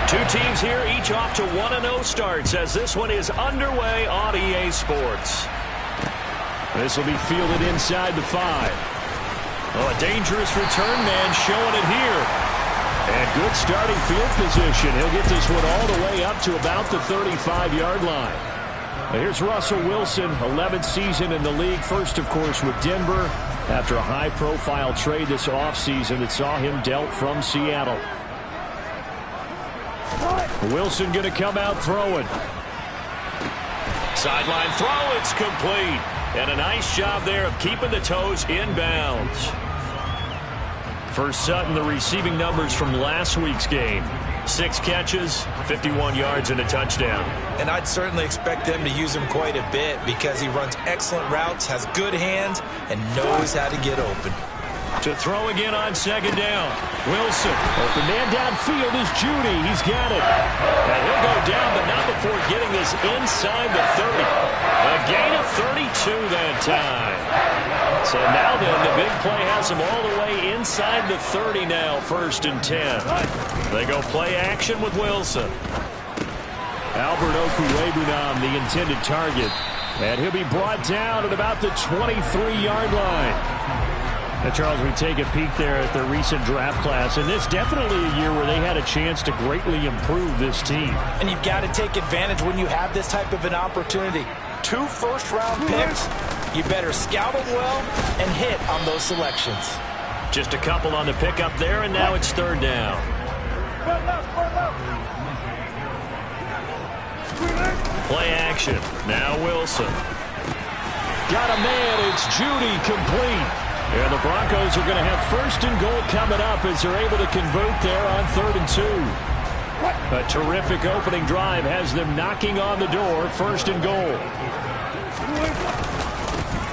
Two teams here, each off to 1-0 starts as this one is underway on EA Sports. This will be fielded inside the 5. Oh, a dangerous return man showing it here. And good starting field position. He'll get this one all the way up to about the 35-yard line. Now here's Russell Wilson, 11th season in the league. First, of course, with Denver after a high-profile trade this offseason that saw him dealt from Seattle. Wilson going to come out throwing. Sideline throw, it's complete. And a nice job there of keeping the toes in bounds. For Sutton, the receiving numbers from last week's game. 6 catches, 51 yards, and a touchdown. And I'd certainly expect them to use him quite a bit because he runs excellent routes, has good hands, and knows how to get open. To throw again on second down. Wilson. Open man downfield is Judy. He's got it. And he'll go down, but not before getting this inside the 30. A gain of 32 that time. So now then, the big play has him all the way inside the 30 now, 1st and 10. They go play action with Wilson. Albert Okwuegbunam, the intended target. And he'll be brought down at about the 23-yard line. Now, Charles, we take a peek there at the recent draft class, and this definitely a year where they had a chance to greatly improve this team. And you've got to take advantage when you have this type of an opportunity. 2 first-round picks. You better scout them well and hit on those selections. Just a couple on the pickup there, and now it's 3rd down. Play action. Now Wilson. Got a man. It's Judy, complete. And the Broncos are going to have 1st and goal coming up as they're able to convert there on 3rd and 2. A terrific opening drive has them knocking on the door. 1st and goal.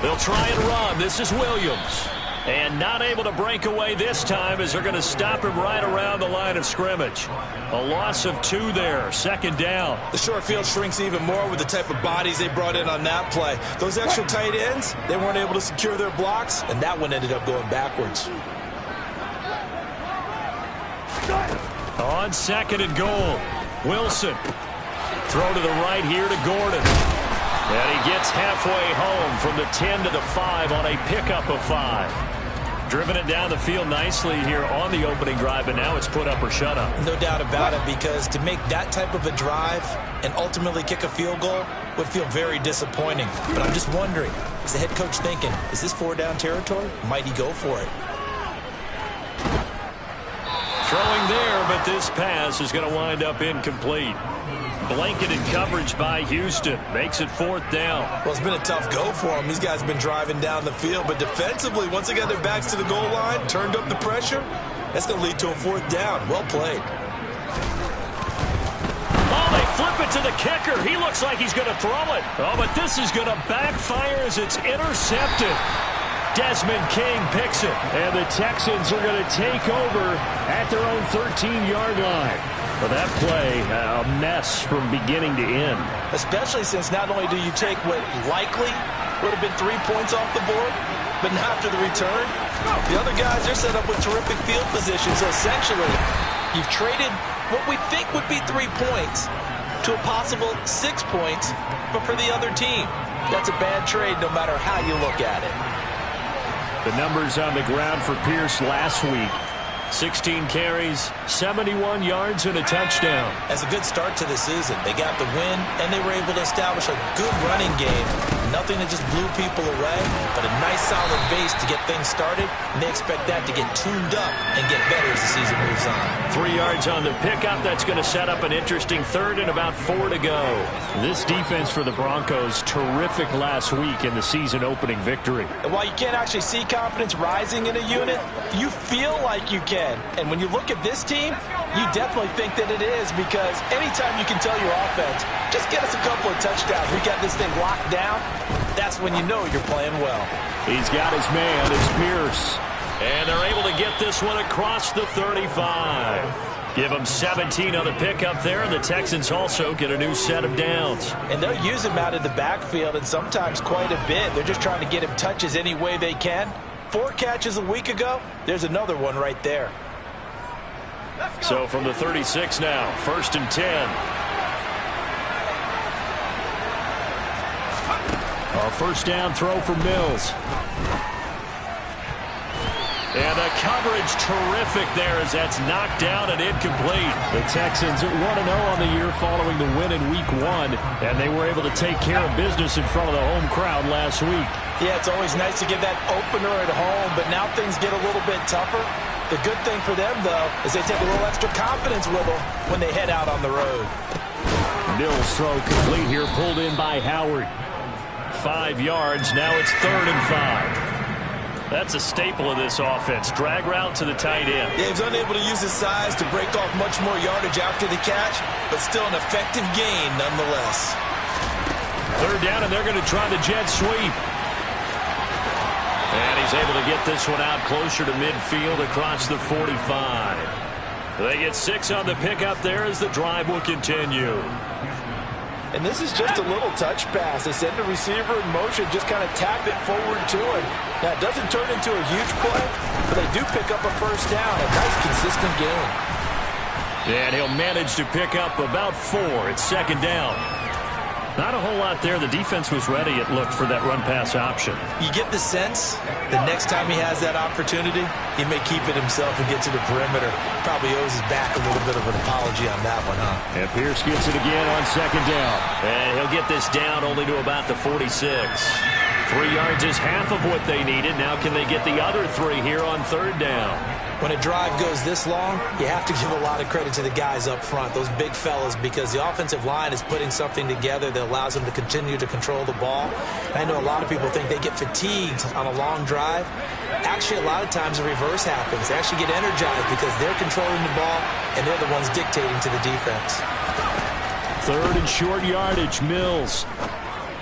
They'll try and run. This is Williams. And not able to break away this time as they're going to stop him right around the line of scrimmage. A loss of 2 there. 2nd down. The short field shrinks even more with the type of bodies they brought in on that play. Those extra tight ends, they weren't able to secure their blocks, and that one ended up going backwards. On 2nd and goal. Wilson. Throw to the right here to Gordon. And he gets halfway home from the 10 to the 5 on a pickup of 5. Driven it down the field nicely here on the opening drive, and now it's put up or shut up. No doubt about it, because to make that type of a drive and ultimately kick a field goal would feel very disappointing. But I'm just wondering, is the head coach thinking, is this 4-down territory? Might he go for it? Throwing there, but this pass is going to wind up incomplete. Blanketed coverage by Houston. Makes it 4th down. Well, it's been a tough go for them. These guys have been driving down the field, but defensively, once they got their backs to the goal line, turned up the pressure, that's going to lead to a 4th down. Well played. Oh, they flip it to the kicker. He looks like he's going to throw it. Oh, but this is going to backfire as it's intercepted. Desmond King picks it. And the Texans are going to take over at their own 13-yard line. For that play, a mess from beginning to end. Especially since not only do you take what likely would have been 3 points off the board, but now after the return, the other guys, they're set up with terrific field position. So essentially, you've traded what we think would be 3 points to a possible 6 points, but for the other team. That's a bad trade no matter how you look at it. The numbers on the ground for Pierce last week. 16 carries, 71 yards, and a touchdown. That's a good start to the season. They got the win, and they were able to establish a good running game. Nothing that just blew people away, but a nice solid base to get things started, and they expect that to get tuned up and get better as the season moves on. 3 yards on the pickup. That's going to set up an interesting 3rd and about 4 to go. This defense for the Broncos, terrific last week in the season opening victory. And while you can't actually see confidence rising in a unit, you feel like you can. And when you look at this team, you definitely think that it is, because anytime you can tell your offense, just get us a couple of touchdowns, we got this thing locked down, that's when you know you're playing well. He's got his man, it's Pierce. And they're able to get this one across the 35. Give them 17 on the pickup there, and the Texans also get a new set of downs. And they'll use him out of the backfield, and sometimes quite a bit. They're just trying to get him touches any way they can. 4 catches a week ago, there's another one right there. So from the 36 now, 1st and 10. A first down throw for Mills. And the coverage terrific there as that's knocked down and incomplete. The Texans 1-0 on the year following the win in Week 1, and they were able to take care of business in front of the home crowd last week. Yeah, it's always nice to get that opener at home, but now things get a little bit tougher. The good thing for them, though, is they take a little extra confidence with them when they head out on the road. Mills throw complete here, pulled in by Howard. 5 yards, now it's 3rd and 5. That's a staple of this offense. Drag route to the tight end. Yeah, he's unable to use his size to break off much more yardage after the catch, but still an effective gain nonetheless. 3rd down, and they're going to try the jet sweep. And he's able to get this one out closer to midfield across the 45. They get 6 on the pickup there as the drive will continue. And this is just a little touch pass. They send the receiver in motion, just kind of tap it forward to him. Now, it doesn't turn into a huge play, but they do pick up a first down. A nice, consistent game. And he'll manage to pick up about 4. It's 2nd down. Not a whole lot there. The defense was ready, it looked, for that run-pass option. You get the sense the next time he has that opportunity, he may keep it himself and get to the perimeter. Probably owes his back a little bit of an apology on that one, huh? And Pierce gets it again on 2nd down. And he'll get this down only to about the 46. 3 yards is half of what they needed. Now can they get the other 3 here on 3rd down? When a drive goes this long, you have to give a lot of credit to the guys up front, those big fellas, because the offensive line is putting something together that allows them to continue to control the ball. I know a lot of people think they get fatigued on a long drive. Actually, a lot of times the reverse happens. They actually get energized because they're controlling the ball, and they're the ones dictating to the defense. 3rd and short yardage, Mills.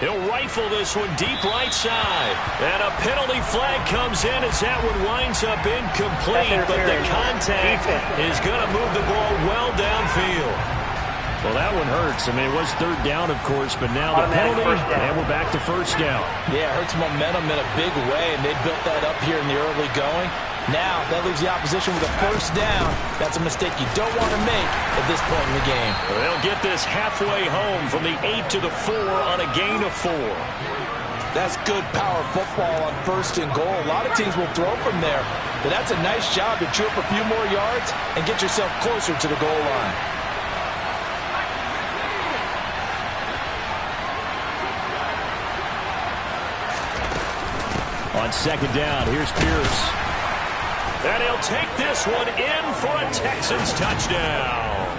He'll rifle this one deep right side. And a penalty flag comes in as that one winds up incomplete. But the contact is going to move the ball well downfield. Well, that one hurts. I mean, it was 3rd down, of course, but now the penalty, and we're back to 1st down. Yeah, it hurts momentum in a big way, and they built that up here in the early going. Now, that leaves the opposition with a first down. That's a mistake you don't want to make at this point in the game. They'll get this halfway home from the 8 to the 4 on a gain of 4. That's good power football on 1st and goal. A lot of teams will throw from there, but that's a nice job to chew up a few more yards and get yourself closer to the goal line. On 2nd down, here's Pierce. And he'll take this one in for a Texans touchdown.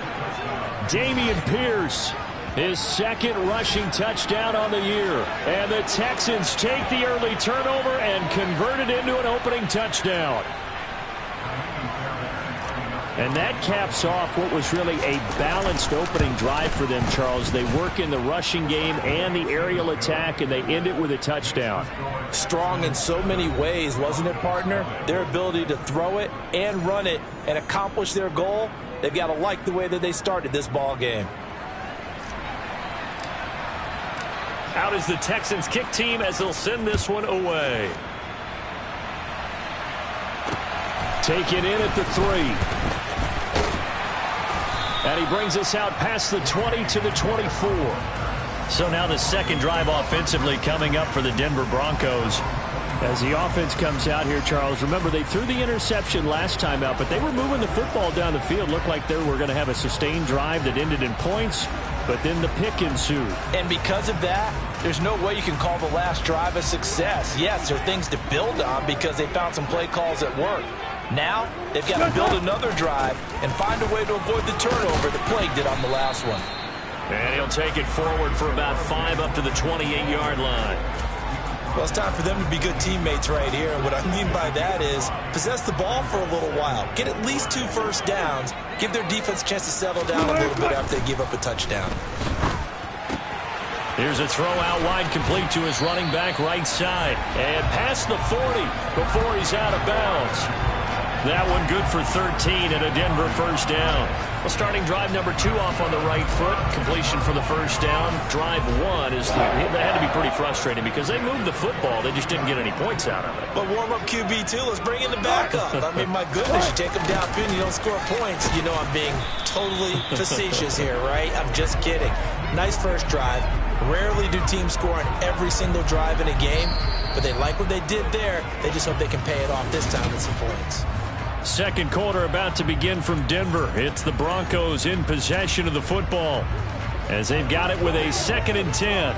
Dameon Pierce, his 2nd rushing touchdown on the year. And the Texans take the early turnover and convert it into an opening touchdown. And that caps off what was really a balanced opening drive for them, Charles. They work in the rushing game and the aerial attack, and they end it with a touchdown. Strong in so many ways, wasn't it, partner? Their ability to throw it and run it and accomplish their goal, they've got to like the way that they started this ball game. Out is the Texans kick team as they'll send this one away. Taken in at the 3. And he brings us out past the 20 to the 24. So now the 2nd drive offensively coming up for the Denver Broncos. As the offense comes out here, Charles, remember they threw the interception last time out, but they were moving the football down the field. Looked like they were going to have a sustained drive that ended in points, but then the pick ensued. And because of that, there's no way you can call the last drive a success. Yes, there are things to build on because they found some play calls that work. Now, they've got to build another drive and find a way to avoid the turnover that plagued it on the last one. And he'll take it forward for about 5 up to the 28-yard line. Well, it's time for them to be good teammates right here. And what I mean by that is possess the ball for a little while. Get at least 2 first downs. Give their defense a chance to settle down a little bit after they give up a touchdown. Here's a throw out wide, complete to his running back right side. And past the 40 before he's out of bounds. That one good for 13 and a Denver first down. Well, starting drive number 2 off on the right foot. Completion for the first down. Drive 1 that had to be pretty frustrating because they moved the football. They just didn't get any points out of it. But warm-up QB2, let's bring in the backup. I mean, my goodness, you take them downfield and you don't score points. You know I'm being totally facetious here, right? I'm just kidding. Nice first drive. Rarely do teams score on every single drive in a game, but they like what they did there. They just hope they can pay it off this time with some points. Second quarter about to begin from Denver. It's the Broncos in possession of the football as they've got it with a 2nd and 10.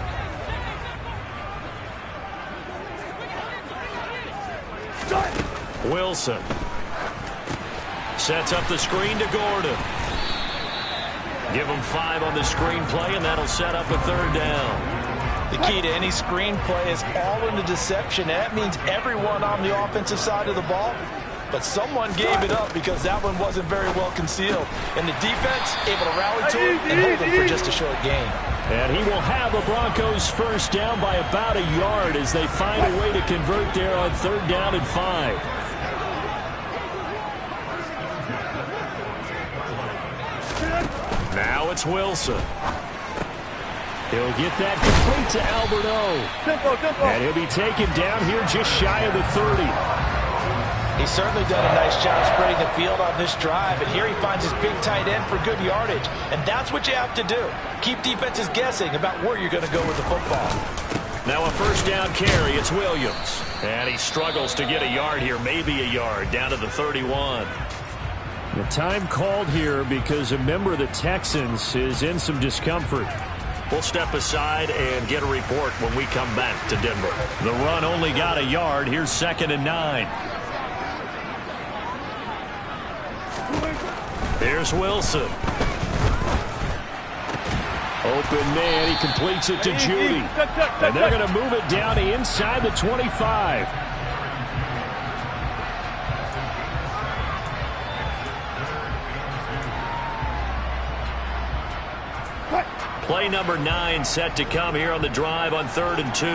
Wilson sets up the screen to Gordon. Give him 5 on the screenplay, and that'll set up a 3rd down. The key to any screenplay is all in the deception. That means everyone on the offensive side of the ball. But someone gave it up because that one wasn't very well concealed. And the defense able to rally to it and hold them for just a short gain. And he will have the Broncos first down by about a yard as they find a way to convert there on 3rd down and 5. Now it's Wilson. He'll get that complete to Alberto. And he'll be taken down here just shy of the 30. He's certainly done a nice job spreading the field on this drive, and here he finds his big tight end for good yardage. And that's what you have to do. Keep defenses guessing about where you're going to go with the football. Now a first down carry. It's Williams. And he struggles to get a yard here, maybe a yard, down to the 31. The time called here because a member of the Texans is in some discomfort. We'll step aside and get a report when we come back to Denver. The run only got a yard. Here's 2nd and 9. Here's Wilson. Open man. He completes it to Judy. And they're going to move it down to inside the 25. Play number 9 set to come here on the drive on 3rd and 2.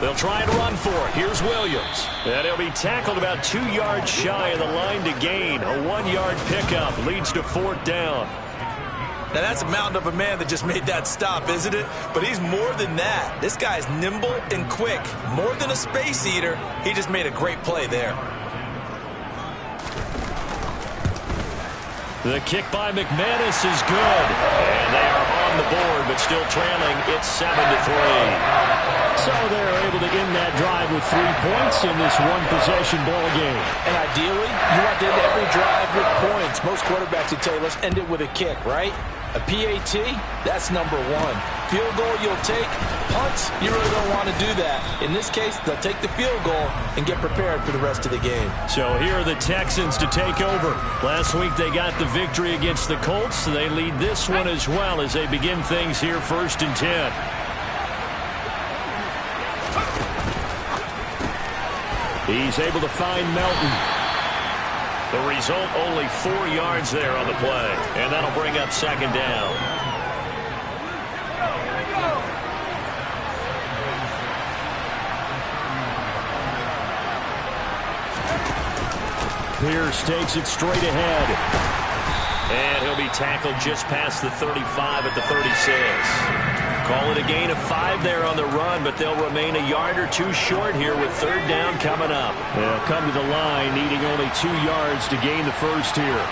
They'll try and run for it. Here's Williams. And he'll be tackled about 2 yards shy of the line to gain. A 1-yard pickup leads to 4th down. Now, that's a mountain of a man that just made that stop, isn't it? But he's more than that. This guy's nimble and quick. More than a space eater. He just made a great play there. The kick by McManus is good. And they are on the board, but still trailing. It's 7-3. So they're able to end that drive with 3 points in this one-possession ball game. And ideally, you want to end every drive with points. Most quarterbacks would tell you, let's end it with a kick, right? A PAT, that's number 1. Field goal you'll take. Punts, you really don't want to do that. In this case, they'll take the field goal and get prepared for the rest of the game. So here are the Texans to take over. Last week they got the victory against the Colts. They lead this one as well as they begin things here 1st and 10. He's able to find Melton. The result, only 4 yards there on the play. And that'll bring up 2nd down. Pierce takes it straight ahead. And he'll be tackled just past the 35 at the 36. Call it a gain of 5 there on the run, but they'll remain a yard or 2 short here with 3rd down coming up. They'll come to the line needing only 2 yards to gain the first here.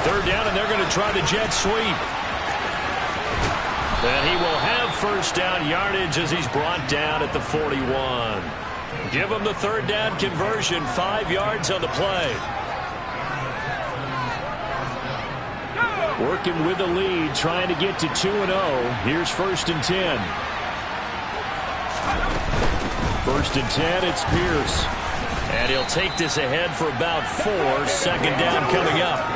3rd down, and they're going to try the jet sweep. And he will have first down yardage as he's brought down at the 41. Give him the 3rd down conversion, 5 yards on the play. Working with the lead, trying to get to 2-0. Here's 1st and 10. 1st and 10, it's Pierce. And he'll take this ahead for about 4. 2nd down coming up.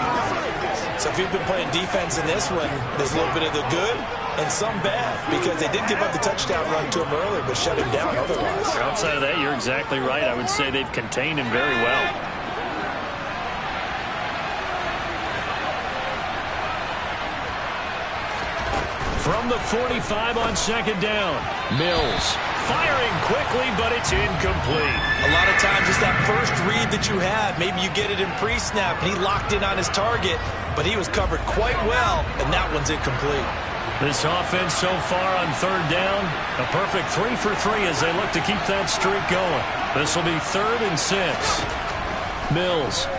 So if you've been playing defense in this one, there's a little bit of the good and some bad, because they did give up the touchdown run to him earlier, but shut him down otherwise. Outside of that, you're exactly right. I would say they've contained him very well. From the 45 on 2nd down, Mills firing quickly, but it's incomplete. A lot of times it's that first read that you have. Maybe you get it in pre-snap, and he locked in on his target, but he was covered quite well, and that one's incomplete. This offense so far on third down, a perfect 3 for 3 as they look to keep that streak going. This will be 3rd and 6. Mills.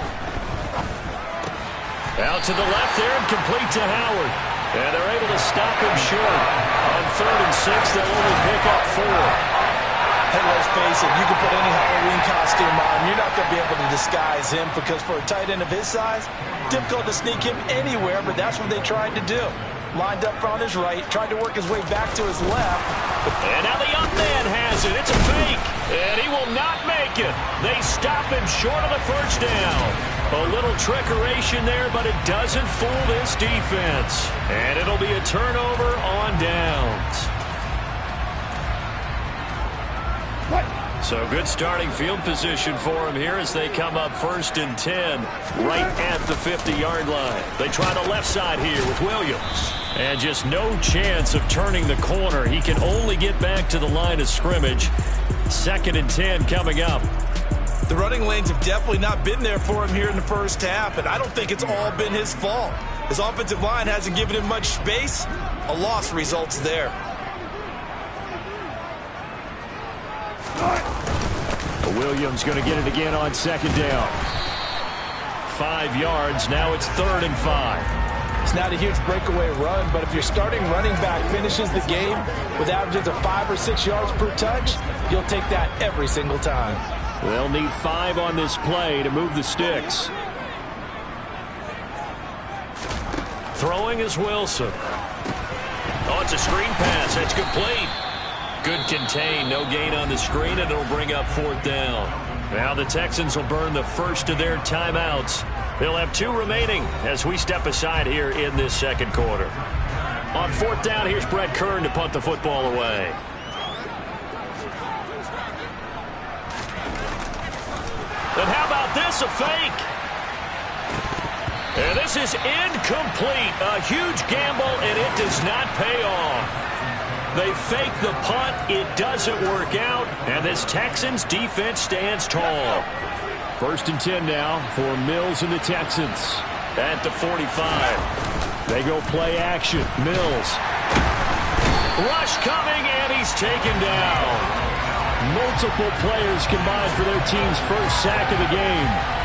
Out to the left there and complete to Howard. And they're able to stop him short. On 3rd and 6, they'll only pick up 4. Hey, let's face it, you can put any Halloween costume on. You're not going to be able to disguise him because for a tight end of his size, difficult to sneak him anywhere, but that's what they tried to do. Lined up on his right, tried to work his way back to his left. And now the up man has it. It's a fake. And he will not make it. They stop him short of the first down. A little trickeration there, but it doesn't fool this defense. And it'll be a turnover on downs. So good starting field position for him here as they come up 1st and 10 right at the 50-yard line. They try the left side here with Williams. And just no chance of turning the corner. He can only get back to the line of scrimmage. 2nd and 10 coming up. The running lanes have definitely not been there for him here in the first half, and I don't think it's all been his fault. His offensive line hasn't given him much space. A loss results there. Williams going to get it again on 2nd down. 5 yards. Now it's 3rd and 5. It's not a huge breakaway run, but if your starting running back finishes the game with averages of 5 or 6 yards per touch, you'll take that every single time. They'll need 5 on this play to move the sticks. Throwing is Wilson. Oh, it's a screen pass. That's complete. Good contain. No gain on the screen, and it'll bring up 4th down. Now the Texans will burn the first of their timeouts. They'll have 2 remaining as we step aside here in this 2nd quarter. On 4th down, here's Brett Kern to punt the football away. And how about this, a fake? And this is incomplete. A huge gamble, and it does not pay off. They fake the punt. It doesn't work out, and this Texans defense stands tall. 1st and 10 now for Mills and the Texans. At the 45. They go play action. Mills. Rush coming, and he's taken down. Multiple players combined for their team's first sack of the game.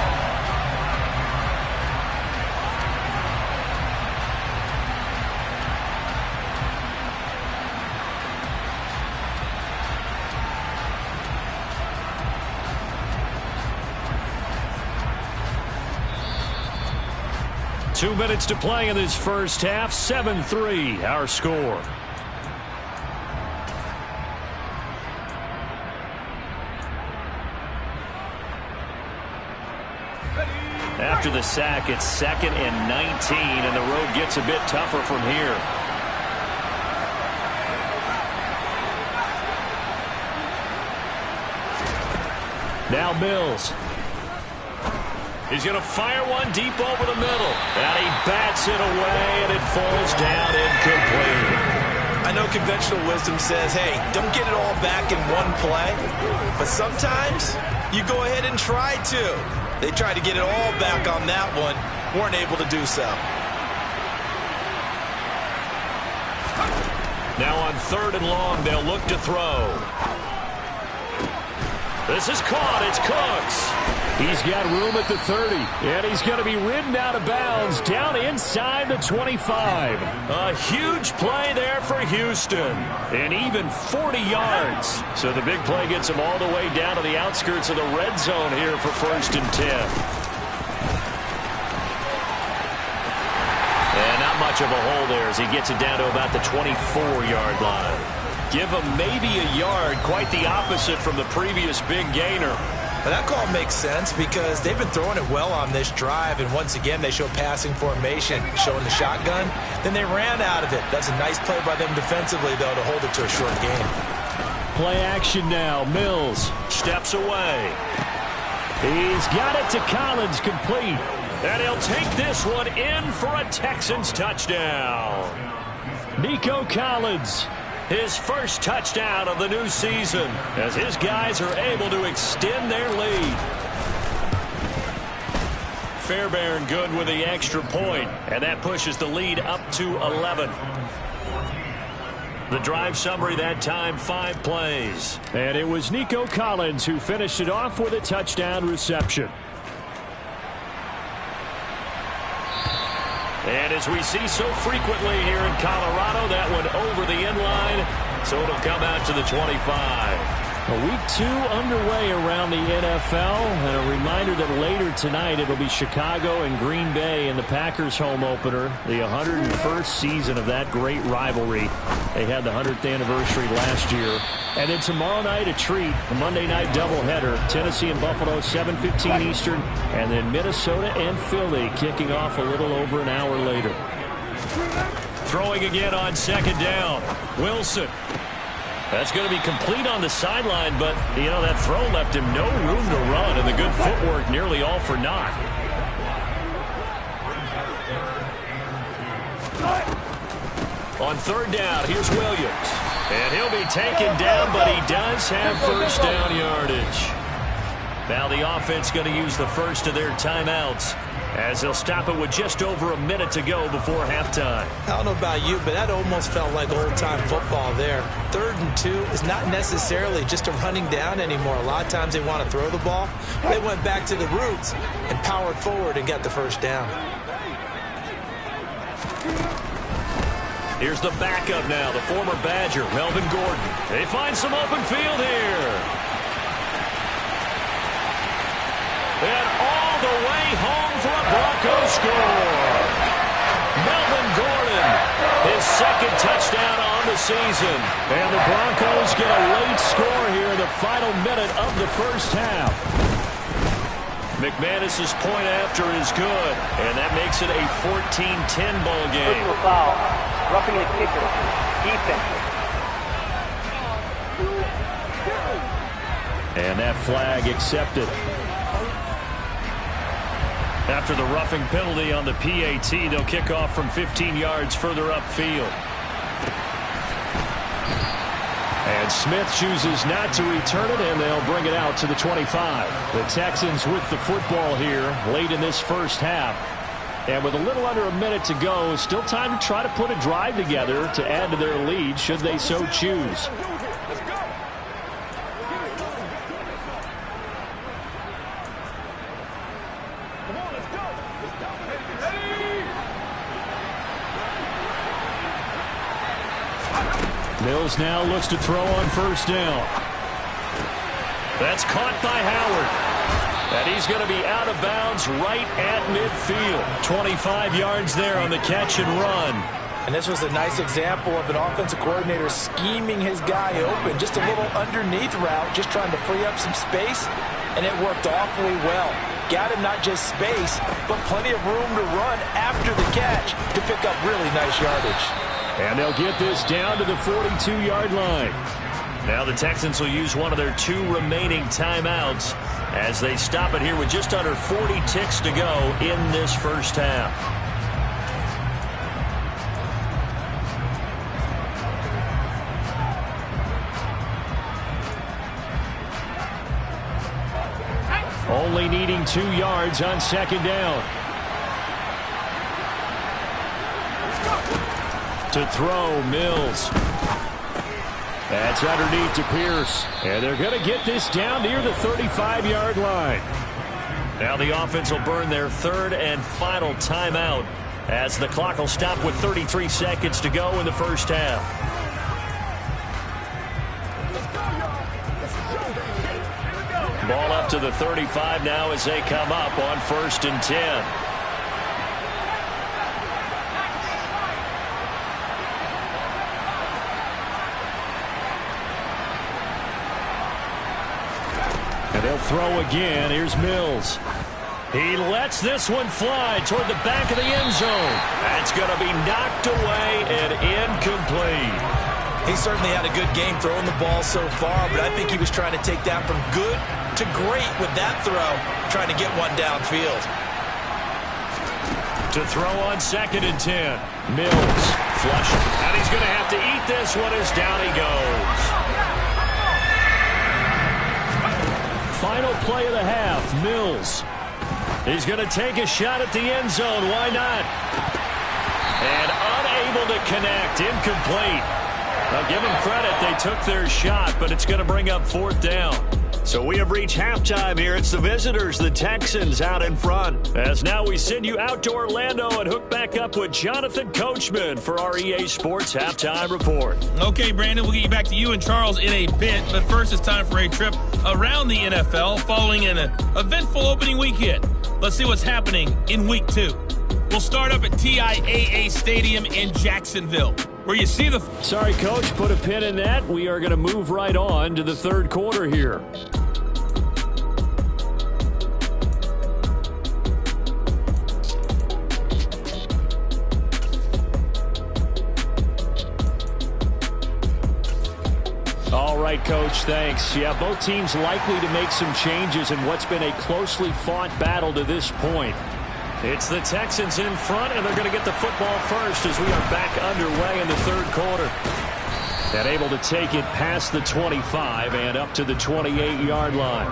Two minutes to play in this first half. 7-3, our score. After the sack, it's 2nd and 19, and the road gets a bit tougher from here. Now Mills. He's going to fire one deep over the middle. And he bats it away, and it falls down incomplete. I know conventional wisdom says, hey, don't get it all back in one play. But sometimes you go ahead and try to. They tried to get it all back on that one. Weren't able to do so. Now on 3rd and long, they'll look to throw. This is caught. It's Cooks. He's got room at the 30, and he's going to be ridden out of bounds down inside the 25. A huge play there for Houston, and even 40 yards. So the big play gets him all the way down to the outskirts of the red zone here for 1st and 10. And not much of a hole there as he gets it down to about the 24-yard line. Give him maybe a yard, quite the opposite from the previous big gainer. And that call makes sense because they've been throwing it well on this drive, and once again they show passing formation, showing the shotgun. Then they ran out of it. That's a nice play by them defensively, though, to hold it to a short game. Play action now. Mills steps away. He's got it to Collins, complete. And he'll take this one in for a Texans touchdown. Nico Collins His first touchdown of the new season as his guys are able to extend their lead. Fairbairn good with the extra point, and that pushes the lead up to 11. The drive summary that time, 5 plays. And it was Nico Collins who finished it off with a touchdown reception. And as we see so frequently here in Colorado, that one over the end line, so it'll come out to the 25. Week 2 underway around the NFL, and a reminder that later tonight it'll be Chicago and Green Bay in the Packers home opener, the 101st season of that great rivalry. They had the 100th anniversary last year. And then tomorrow night a treat, a Monday night doubleheader, Tennessee and Buffalo, 7:15 Eastern, and then Minnesota and Philly kicking off a little over an hour later. Throwing again on second down. Wilson. That's going to be complete on the sideline, but, you know, that throw left him no room to run, and the good footwork nearly all for naught. On third down, here's Williams. And he'll be taken down, but he does have first down yardage. Now the offense going to use the first of their timeouts as they'll stop it with just over a minute to go before halftime. I don't know about you, but that almost felt like old-time football there. 3rd and 2 is not necessarily just a running down anymore. A lot of times they want to throw the ball. They went back to the roots and powered forward and got the first down. Here's the backup now, the former Badger, Melvin Gordon. They find some open field here. And all the way home for a Bronco score. Melvin Gordon, his second touchdown on the season. And the Broncos get a late score here in the final minute of the first half. McManus's point after is good, and that makes it a 14-10 ball game. Personal foul, roughing the kicker, defense. And that flag accepted. After the roughing penalty on the PAT, they'll kick off from 15 yards further upfield. And Smith chooses not to return it, and they'll bring it out to the 25. The Texans with the football here late in this first half. And with a little under a minute to go, still time to try to put a drive together to add to their lead should they so choose. Mills now looks to throw on first down. That's caught by Howard. And he's going to be out of bounds right at midfield. 25 yards there on the catch and run. And this was a nice example of an offensive coordinator scheming his guy open. Just a little underneath route, just trying to free up some space. And it worked awfully well. Got him not just space, but plenty of room to run after the catch to pick up really nice yardage. And they'll get this down to the 42-yard line. Now the Texans will use one of their 2 remaining timeouts as they stop it here with just under 40 ticks to go in this first half. Only needing 2 yards on second down. To throw, Mills. That's underneath to Pierce. And they're going to get this down near the 35-yard line. Now the offense will burn their 3rd and final timeout as the clock will stop with 33 seconds to go in the first half. Ball up to the 35 now as they come up on 1st and 10. And they'll throw again. Here's Mills. He lets this one fly toward the back of the end zone. That's going to be knocked away and incomplete. He certainly had a good game throwing the ball so far, but I think he was trying to take that from good to great with that throw, trying to get one downfield. To throw on 2nd and 10. Mills flush it. And he's going to have to eat this one as down he goes. Final play of the half, Mills. He's going to take a shot at the end zone. Why not? And unable to connect. Incomplete. Now give them credit. They took their shot, but it's going to bring up 4th down. So we have reached halftime here. It's the visitors, the Texans, out in front. As now we send you out to Orlando and hook back up with Jonathan Coachman for our EA Sports Halftime Report. Okay, Brandon, we'll get you back to you and Charles in a bit. But first, it's time for a trip around the NFL following an eventful opening weekend. Let's see what's happening in Week 2. We'll start up at TIAA Stadium in Jacksonville, where you see the... Sorry, Coach, put a pin in that. We are going to move right on to the third quarter here. All right, Coach, thanks. Yeah, both teams likely to make some changes in what's been a closely fought battle to this point. It's the Texans in front, and they're going to get the football first as we are back underway in the third quarter. And able to take it past the 25 and up to the 28-yard line.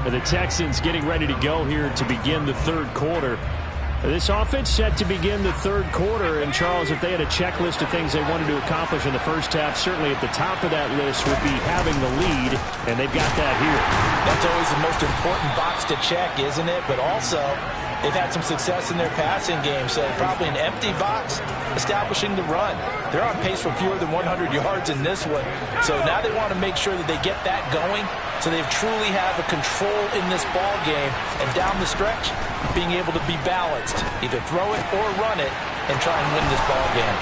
And the Texans getting ready to go here to begin the third quarter. This offense set to begin the third quarter. And, Charles, if they had a checklist of things they wanted to accomplish in the first half, certainly at the top of that list would be having the lead, and they've got that here. That's always the most important box to check, isn't it? But also, they've had some success in their passing game, so probably an empty box establishing the run. They're on pace for fewer than 100 yards in this one. So now they want to make sure that they get that going so they truly have a control in this ball game. And down the stretch, being able to be balanced, either throw it or run it, and try and win this ball game.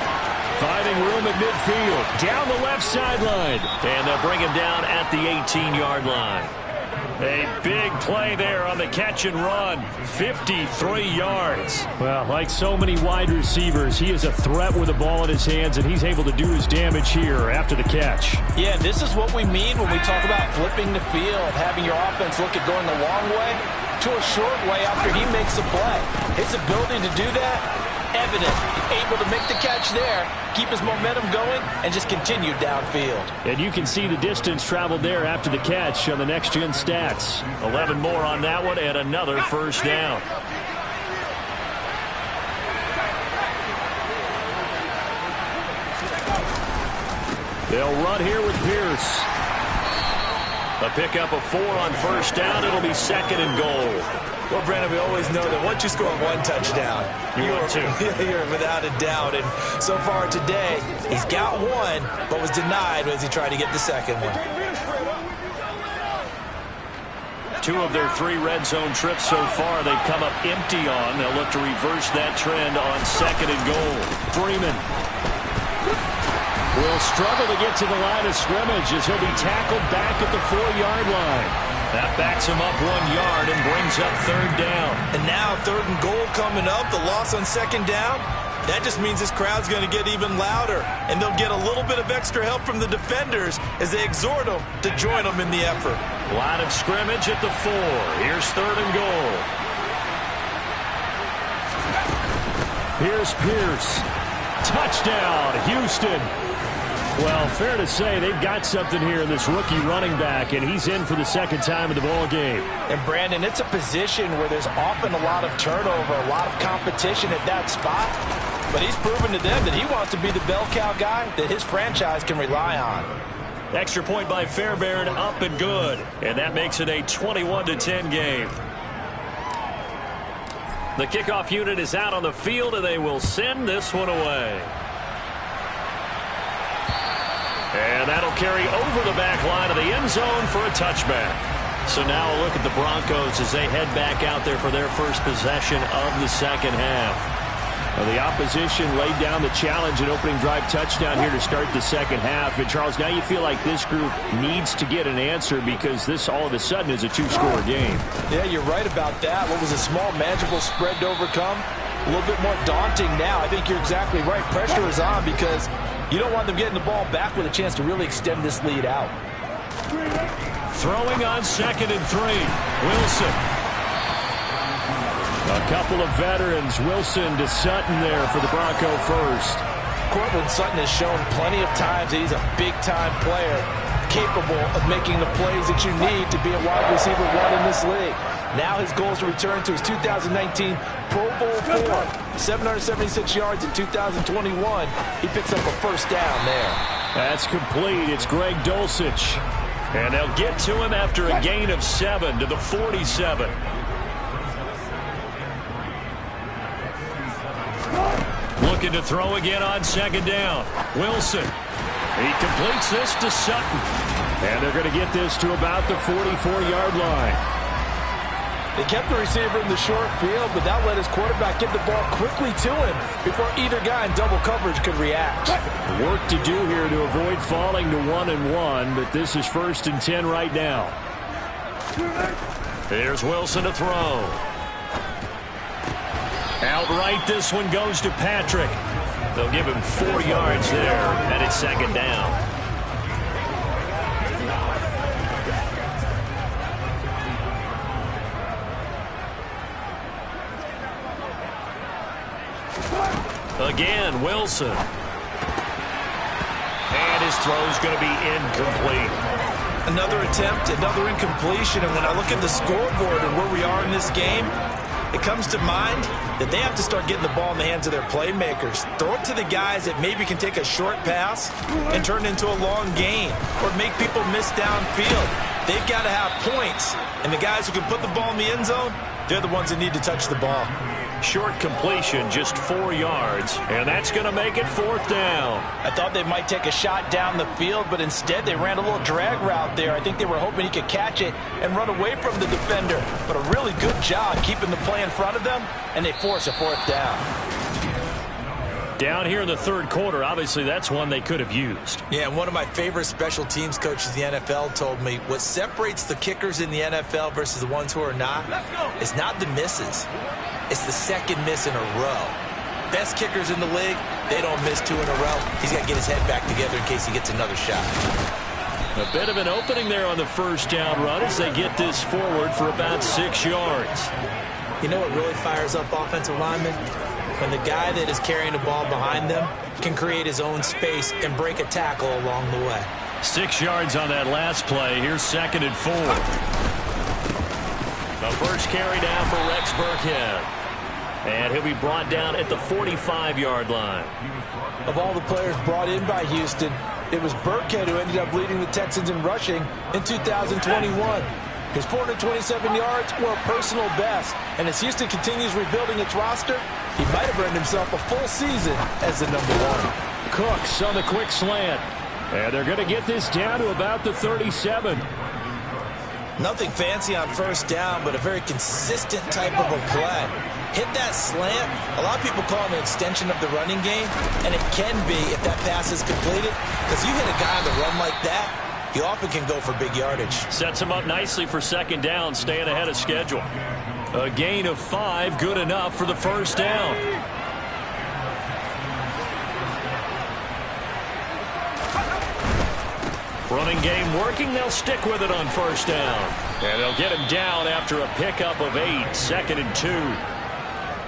Finding room at midfield, down the left sideline. And they'll bring him down at the 18-yard line. A big play there on the catch and run. 53 yards. Well, like so many wide receivers, he is a threat with the ball in his hands, and he's able to do his damage here after the catch. Yeah, this is what we mean when we talk about flipping the field, having your offense look at going a long way to a short way after he makes a play. His ability to do that, evident. Able to make the catch there, keep his momentum going, and just continue downfield. And you can see the distance traveled there after the catch on the next-gen stats. 11 more on that one and another first down. They'll run here with Pierce. A pickup of 4 on first down. It'll be 2nd and goal. Well, Brandon, we always know that once you score one touchdown, you're without a doubt. And so far today, he's got one, but was denied as he tried to get the second one. 2 of their 3 red zone trips so far, they've come up empty on. They'll look to reverse that trend on 2nd and goal. Freeman will struggle to get to the line of scrimmage as he'll be tackled back at the 4-yard line. That backs him up 1 yard and brings up 3rd down. And now 3rd and goal coming up, the loss on 2nd down. That just means this crowd's going to get even louder, and they'll get a little bit of extra help from the defenders as they exhort them to join them in the effort. Line of scrimmage at the 4. Here's 3rd and goal. Here's Pierce. Touchdown, Houston. Well, fair to say they've got something here in this rookie running back, and he's in for the 2nd time in the ball game. And, Brandon, it's a position where there's often a lot of turnover, a lot of competition at that spot. But he's proven to them that he wants to be the bell cow guy that his franchise can rely on. Extra point by Fairbairn, up and good. And that makes it a 21-10 game. The kickoff unit is out on the field, and they will send this one away. And that'll carry over the back line of the end zone for a touchback. So now a look at the Broncos as they head back out there for their first possession of the second half. Well, the opposition laid down the challenge and opening drive touchdown here to start the second half. And, Charles, now you feel like this group needs to get an answer because this all of a sudden is a 2-score game. Yeah, you're right about that. What was a small, manageable spread to overcome? A little bit more daunting now. I think you're exactly right. Pressure is on because you don't want them getting the ball back with a chance to really extend this lead out. Throwing on 2nd and 3. Wilson. A couple of veterans. Wilson to Sutton there for the Bronco first. Courtland Sutton has shown plenty of times that he's a big-time player, capable of making the plays that you need to be a wide receiver one in this league. Now his goal is to return to his 2019 Pro Bowl form. 776 yards in 2021. He picks up a first down there. That's complete. It's Greg Dulcich. And they'll get to him after a gain of 7 to the 47. Looking to throw again on second down. Wilson. He completes this to Sutton. And they're going to get this to about the 44-yard line. They kept the receiver in the short field, but that let his quarterback get the ball quickly to him before either guy in double coverage could react. Work to do here to avoid falling to 1-1, but this is 1st and 10 right now. Here's Wilson to throw. Outright, this one goes to Patrick. They'll give him 4 yards there, and it's second down. Again, Wilson. And his throw's going to be incomplete. Another attempt, another incompletion, and when I look at the scoreboard and where we are in this game, it comes to mind that they have to start getting the ball in the hands of their playmakers. Throw it to the guys that maybe can take a short pass and turn it into a long gain or make people miss downfield. They've got to have points, and the guys who can put the ball in the end zone, they're the ones that need to touch the ball. Short completion, just 4 yards, and that's going to make it 4th down. I thought they might take a shot down the field, but instead they ran a little drag route there. I think they were hoping he could catch it and run away from the defender, but a really good job keeping the play in front of them, and they force a 4th down. Down here in the third quarter, obviously that's one they could have used. Yeah, and one of my favorite special teams coaches in the NFL told me what separates the kickers in the NFL versus the ones who are not is not the misses. It's the second miss in a row. Best kickers in the league, they don't miss 2 in a row. He's got to get his head back together in case he gets another shot. A bit of an opening there on the first down run as they get this forward for about 6 yards. You know what really fires up offensive linemen? When the guy that is carrying the ball behind them can create his own space and break a tackle along the way. 6 yards on that last play. Here's 2nd and 4. The first carry down for Rex Burkhead. And he'll be brought down at the 45-yard line. Of all the players brought in by Houston, it was Burkhead who ended up leading the Texans in rushing in 2021. His 427 yards were a personal best, and as Houston continues rebuilding its roster, he might have earned himself a full season as the #1. Cooks on the quick slant. And they're going to get this down to about the 37. Nothing fancy on first down, but a very consistent type of a play. Hit that slant. A lot of people call it an extension of the running game, and it can be if that pass is completed. Because you hit a guy on the run like that, he often can go for big yardage. Sets him up nicely for second down, staying ahead of schedule. A gain of 5, good enough for the first down. Running game working. They'll stick with it on first down. And they'll get him down after a pickup of 8, 2nd and 2.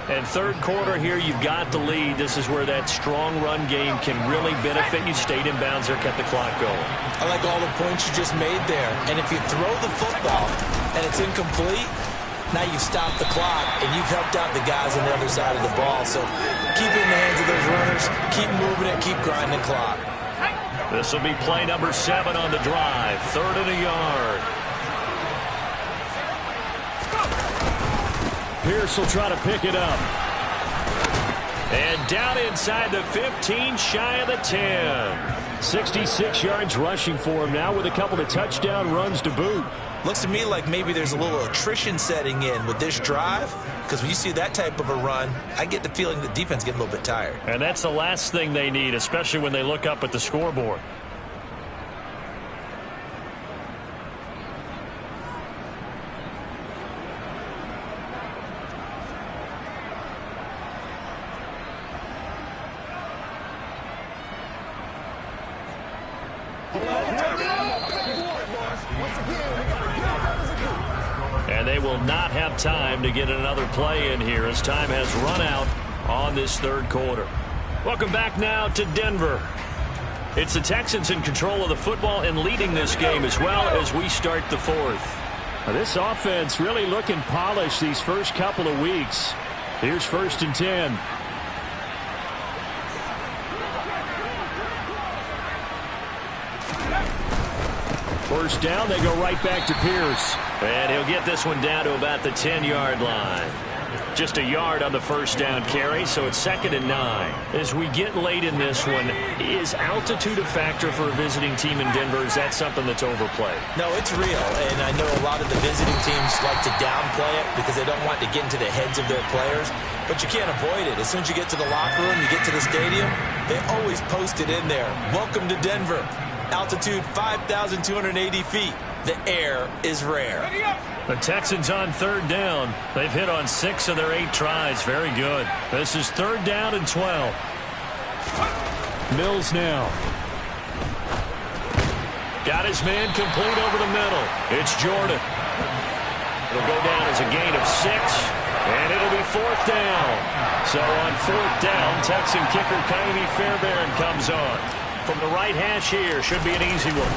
And third quarter here, you've got the lead. This is where that strong run game can really benefit you. Stayed in bounds there, kept the clock going. I like all the points you just made there. And if you throw the football and it's incomplete, now you've stopped the clock and you've helped out the guys on the other side of the ball. So keep it in the hands of those runners. Keep moving it. Keep grinding the clock. This will be play number 7 on the drive. 3rd and a yard. Pierce will try to pick it up. And down inside the 15, shy of the 10. 66 yards rushing for him now with a couple of touchdown runs to boot. Looks to me like maybe there's a little attrition setting in with this drive, because when you see that type of a run, I get the feeling the defense getting a little bit tired. And that's the last thing they need, especially when they look up at the scoreboard. And they will not have time to get another play in here as time has run out on this third quarter. Welcome back now to Denver. It's the Texans in control of the football and leading this game as well as we start the fourth. Now, this offense really looking polished these first couple of weeks. Here's 1st and 10. First down, they go right back to Pierce. And he'll get this one down to about the 10-yard line. Just a yard on the first down carry, so it's 2nd and 9. As we get late in this one, is altitude a factor for a visiting team in Denver? Is that something that's overplayed? No, it's real, and I know a lot of the visiting teams like to downplay it because they don't want to get into the heads of their players, but you can't avoid it. As soon as you get to the locker room, you get to the stadium, they always post it in there. Welcome to Denver. Altitude 5,280 feet. The air is rare. The Texans on 3rd down. They've hit on 6 of their 8 tries. Very good. This is 3rd down and 12. Mills now. Got his man complete over the middle. It's Jordan. It'll go down as a gain of 6, and it'll be 4th down. So on 4th down, Texan kicker Kttn Fairbairn comes on. From the right hash here, should be an easy one.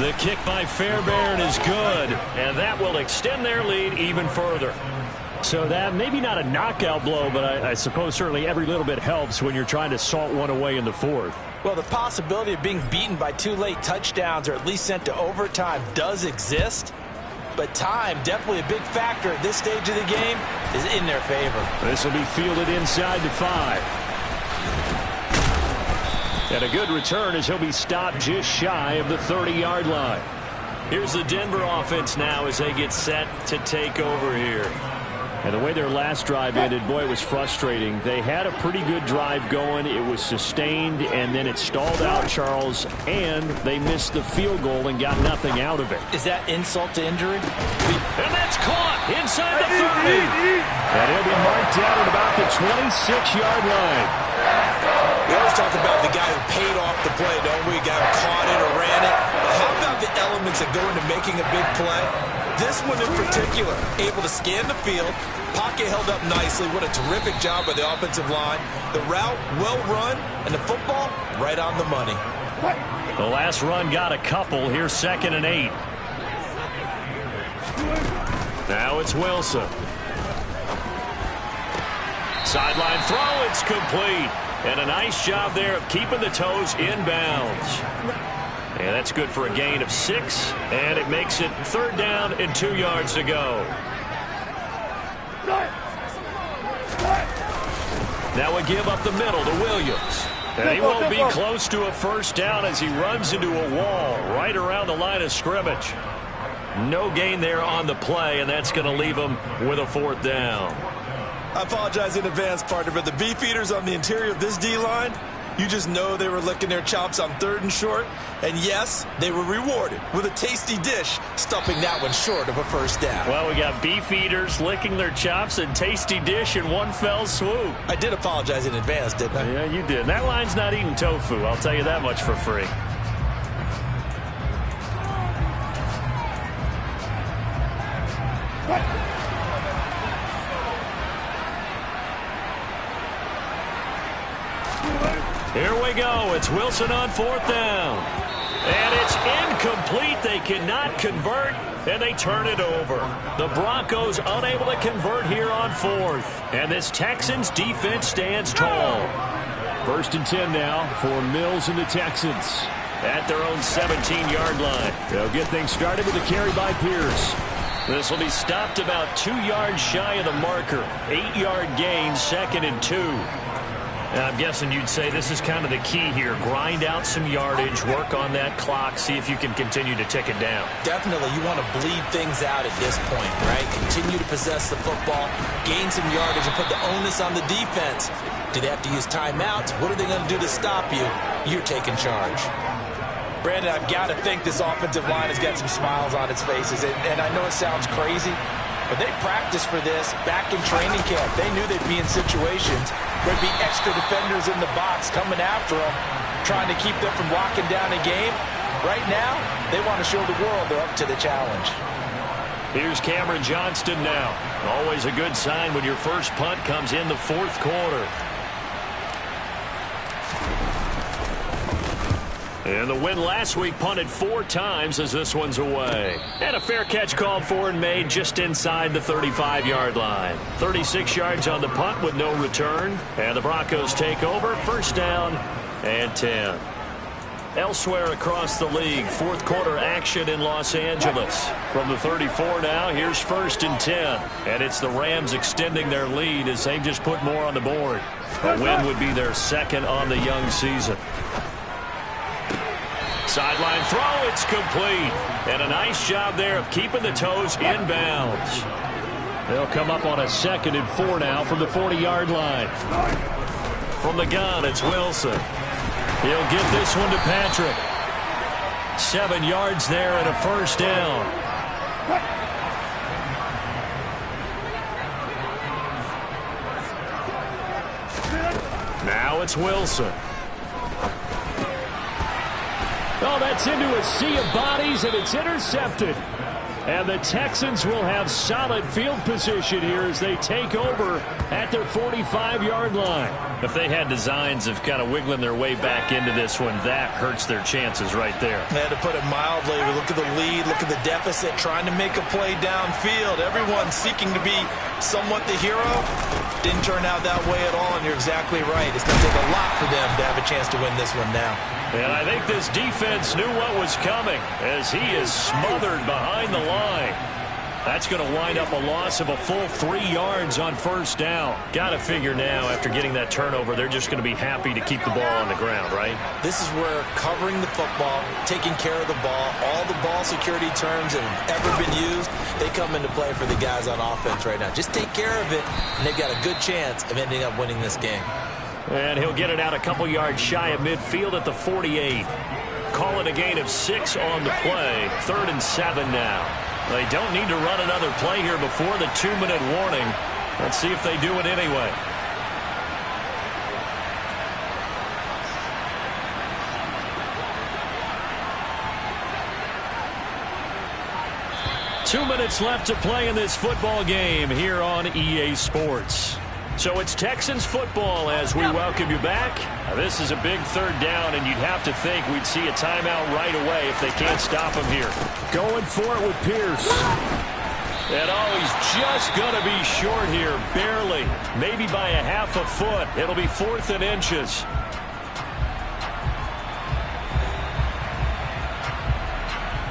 The kick by Fairbairn is good, and that will extend their lead even further. So that maybe not a knockout blow, but I suppose certainly every little bit helps when you're trying to salt one away in the 4th. Well, the possibility of being beaten by 2 late touchdowns or at least sent to overtime does exist, but time, definitely a big factor at this stage of the game, is in their favor. This will be fielded inside the 5. And a good return as he'll be stopped just shy of the 30-yard line. Here's the Denver offense now as they get set to take over here. And the way their last drive ended, boy, it was frustrating. They had a pretty good drive going. It was sustained, and then it stalled out, Charles, and they missed the field goal and got nothing out of it. Is that insult to injury? And that's caught inside the 30. And he'll be marked down at about the 26-yard line. We always talk about the guy who paid off the play, don't we? Guy who caught it or ran it. But how about the elements that go into making a big play? This one in particular, able to scan the field, pocket held up nicely. What a terrific job by the offensive line. The route, well run, and the football, right on the money. The last run got a couple. Here's 2nd and 8. Now it's Wilson. Sideline throw, it's complete. And a nice job there of keeping the toes inbounds. And that's good for a gain of 6. And it makes it 3rd down and 2 yards to go. Now we give up the middle to Williams. And he won't be close to a 1st down as he runs into a wall right around the line of scrimmage. No gain there on the play, and that's going to leave him with a 4th down. I apologize in advance, partner, but the beef eaters on the interior of this D-line, you just know they were licking their chops on 3rd and short. And yes, they were rewarded with a tasty dish, stuffing that one short of a 1st down. Well, we got beef eaters licking their chops and tasty dish in one fell swoop. I did apologize in advance, didn't I? Yeah, you did. That line's not eating tofu, I'll tell you that much for free. Here we go. It's Wilson on 4th down. And it's incomplete. They cannot convert, and they turn it over. The Broncos unable to convert here on 4th. And this Texans defense stands tall. 1st and 10 now for Mills and the Texans. At their own 17-yard line. They'll get things started with a carry by Pierce. This will be stopped about 2 yards shy of the marker. 8-yard gain, 2nd and 2. I'm guessing you'd say this is kind of the key here. Grind out some yardage, work on that clock, see if you can continue to tick it down. Definitely, you want to bleed things out at this point, right? Continue to possess the football, gain some yardage, and put the onus on the defense. Do they have to use timeouts? What are they going to do to stop you? You're taking charge. Brandon, I've got to think this offensive line has got some smiles on its faces. And I know it sounds crazy, but they practiced for this back in training camp. They knew they'd be in situations where there'd be extra defenders in the box coming after them, trying to keep them from locking down a game. Right now, they want to show the world they're up to the challenge. Here's Cameron Johnston now. Always a good sign when your first punt comes in the 4th quarter. And the win last week punted 4 times as this one's away. And a fair catch called for and made just inside the 35-yard line. 36 yards on the punt with no return. And the Broncos take over. First down and 10. Elsewhere across the league, fourth quarter action in Los Angeles. From the 34 now, here's 1st and 10. And it's the Rams extending their lead as they just put more on the board. A win would be their second on the young season. Sideline throw, it's complete. And a nice job there of keeping the toes inbounds. They'll come up on a 2nd and 4 now from the 40-yard line. From the gun, it's Wilson. He'll get this one to Patrick. 7 yards there and a first down. Now it's Wilson. Oh, that's into a sea of bodies, and it's intercepted. And the Texans will have solid field position here as they take over at their 45-yard line. If they had designs of kind of wiggling their way back into this one, that hurts their chances right there. They had to put it mildly. Look at the lead, look at the deficit, trying to make a play downfield. Everyone seeking to be somewhat the hero. Didn't turn out that way at all, and you're exactly right. It's going to take a lot for them to have a chance to win this one now. And I think this defense knew what was coming as he is smothered behind the line. That's going to wind up a loss of a full 3 yards on first down. Got to figure now, after getting that turnover, they're just going to be happy to keep the ball on the ground, right? This is where covering the football, taking care of the ball, all the ball security terms that have ever been used, they come into play for the guys on offense right now. Just take care of it, and they've got a good chance of ending up winning this game. And he'll get it out a couple yards shy of midfield at the 48. Call it a gain of 6 on the play. 3rd and 7 now. They don't need to run another play here before the 2-minute warning. Let's see if they do it anyway. Two minutes left to play in this football game here on EA Sports. So it's Texans football as we welcome you back. Now, this is a big 3rd down, and you'd have to think we'd see a timeout right away if they can't stop him here. Going for it with Pierce. And he's just going to be short here, barely. Maybe by a half a foot. It'll be 4th and inches.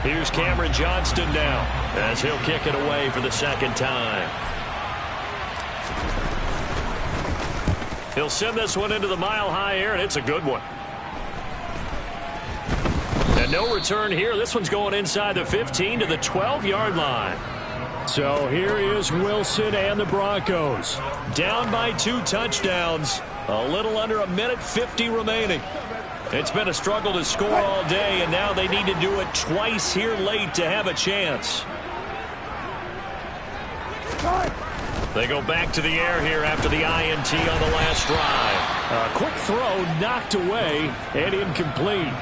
Here's Cameron Johnston now as he'll kick it away for the 2nd time. He'll send this one into the mile-high air, and it's a good one. And no return here. This one's going inside the 15 to the 12-yard line. So here is Wilson and the Broncos. Down by 2 touchdowns. A little under a minute 50 remaining. It's been a struggle to score all day, and now they need to do it twice here late to have a chance. They go back to the air here after the INT on the last drive. A quick throw knocked away and incomplete.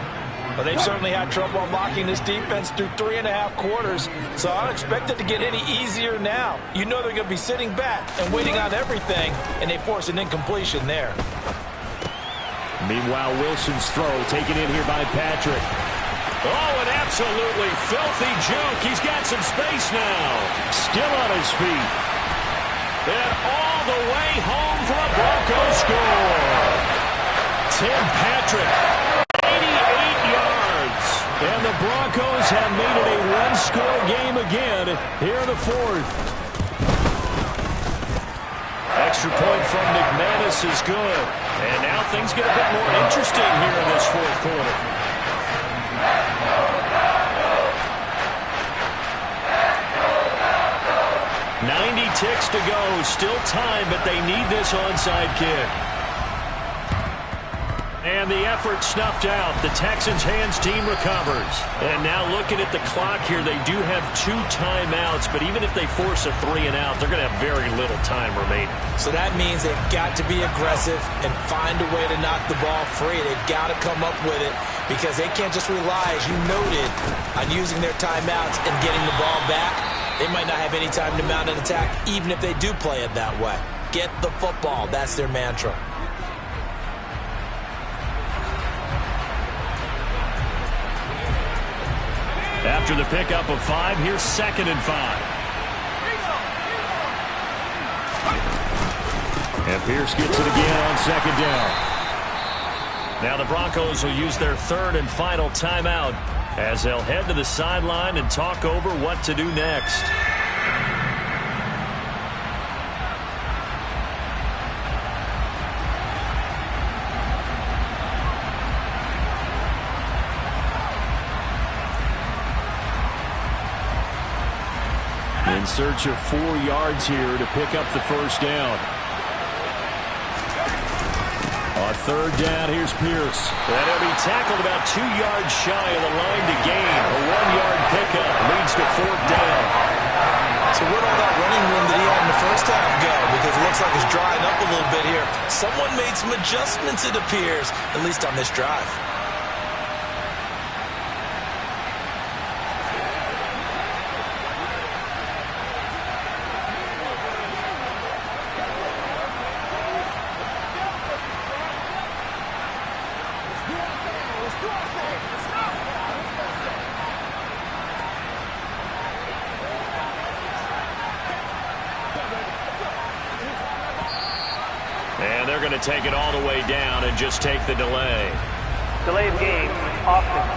Well, they've certainly had trouble unlocking this defense through 3.5 quarters, so I don't expect it to get any easier now. You know they're going to be sitting back and waiting on everything, and they force an incompletion there. Meanwhile, Wilson's throw taken in here by Patrick. Oh, an absolutely filthy juke. He's got some space now. Still on his feet. And all the way home for a Broncos score. Tim Patrick, 88 yards. And the Broncos have made it a one-score game again here in the 4th. Extra point from McManus is good. And now things get a bit more interesting here in this 4th quarter. Ticks to go. Still time, but they need this onside kick. And the effort snuffed out. The Texans hands team recovers. And now looking at the clock here, they do have 2 timeouts, but even if they force a 3 and out, they're going to have very little time remaining. So that means they've got to be aggressive and find a way to knock the ball free. They've got to come up with it because they can't just rely, as you noted, on using their timeouts and getting the ball back. They might not have any time to mount an attack, even if they do play it that way. Get the football. That's their mantra. After the pickup of 5, here's 2nd and 5. And Pierce gets it again on 2nd down. Now the Broncos will use their 3rd and final timeout as they'll head to the sideline and talk over what to do next. In search of 4 yards here to pick up the 1st down. On 3rd down, here's Pierce. And he'll be tackled about 2 yards shy of the line to gain. A 1-yard pickup leads to 4th down. So where'd all that running room that he had in the first half go? Because it looks like it's drying up a little bit here. Someone made some adjustments, it appears, at least on this drive. And they're going to take it all the way down and just take the delay. Delay of game, offense.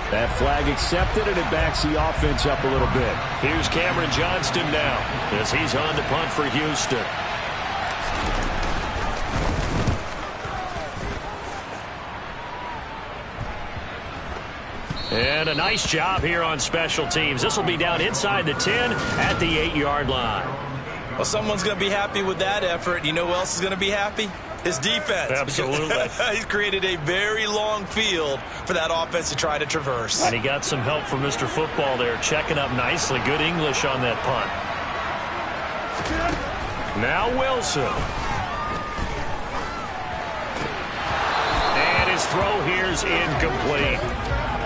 That flag accepted, and it backs the offense up a little bit. Here's Cameron Johnston now as he's on to punt for Houston. And a nice job here on special teams. This will be down inside the 10 at the 8-yard line. Well, someone's going to be happy with that effort. You know who else is going to be happy? His defense. Absolutely. He's created a very long field for that offense to try to traverse. And he got some help from Mr. Football there, checking up nicely. Good English on that punt. Now Wilson. And his throw here is incomplete.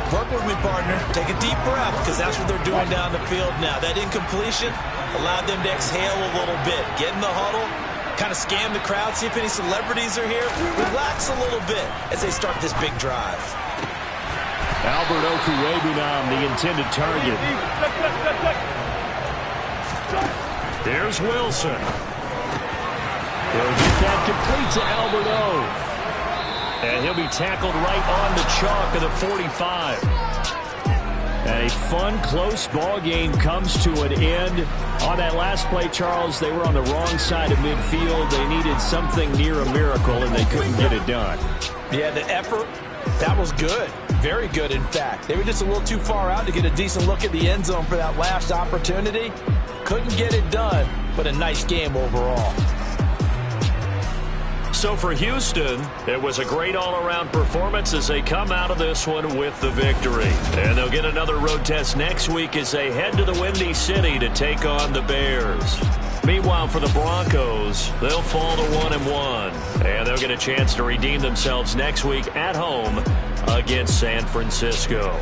Work with me, partner. Take a deep breath, because that's what they're doing down the field now. That incompletion allowed them to exhale a little bit. Get in the huddle, kind of scan the crowd, see if any celebrities are here. Relax a little bit as they start this big drive. Albert Okuwebunam, the intended target. There's Wilson. They'll get that complete to Albert O. And he'll be tackled right on the chalk of the 45. And a fun, close ball game comes to an end. On that last play, Charles, they were on the wrong side of midfield. They needed something near a miracle, and they couldn't get it done. Yeah, the effort, that was good. Very good, in fact. They were just a little too far out to get a decent look at the end zone for that last opportunity. Couldn't get it done, but a nice game overall. So for Houston, it was a great all-around performance as they come out of this one with the victory. And they'll get another road test next week as they head to the Windy City to take on the Bears. Meanwhile, for the Broncos, they'll fall to 1-1. And they'll get a chance to redeem themselves next week at home against San Francisco.